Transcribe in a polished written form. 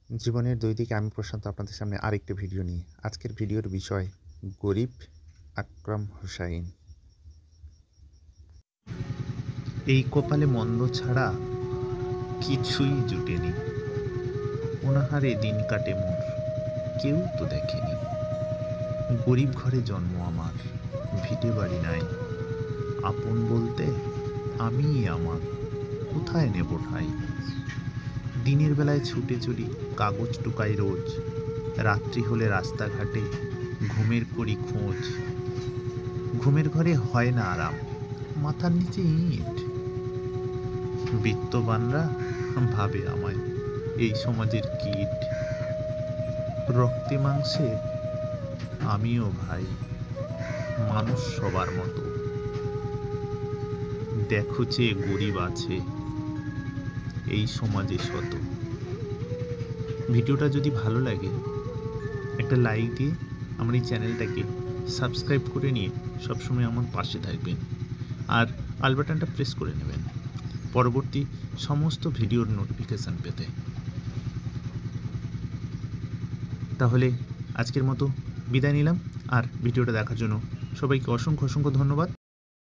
জীবনের দুই দিকে আমি প্রশান্ত আপনাদের সামনে আরেকটি ভিডিও নিয়ে। আজকের ভিডিওর বিষয় গরিব আকরাম হোসাইন। এই কপালে মন্দ ছাড়া কিছুই জুটেনি। অনাহারে দিন কাটে মোর, কেউ তো দেখেনি। গরিব ঘরে জন্ম আমার, ভিটে বাড়ি নাই। আপন বলতে আমিই আমার, কোথায় নেব ঠাঁই। দিনের বেলায় ছুটে চলি, কাগজ টুকাই রোজ। রাত্রি হলে রাস্তাঘাটে ঘুমের করি খোঁজ। ঘুমের ঘরে হয় না আরাম, মাথার নিচে ইট। বিত্তবানরা ভাবে আমায় এই সমাজের কীট। রক্তে মাংসে আমিও ভাই, মানুষ সবার মতো। দেখো যে গরিব আছে এই সমাজে শত। ভিডিওটা যদি ভালো লাগে একটা লাইক দিয়ে আমার এই চ্যানেলটাকে সাবস্ক্রাইব করে নিয়ে সবসময় আমার পাশে থাকবেন, আর আল বাটনটা প্রেস করে নেবেন পরবর্তী সমস্ত ভিডিওর নোটিফিকেশান পেতে। তাহলে আজকের মতো বিদায় নিলাম, আর ভিডিওটা দেখার জন্য সবাইকে অসংখ্য অসংখ্য ধন্যবাদ।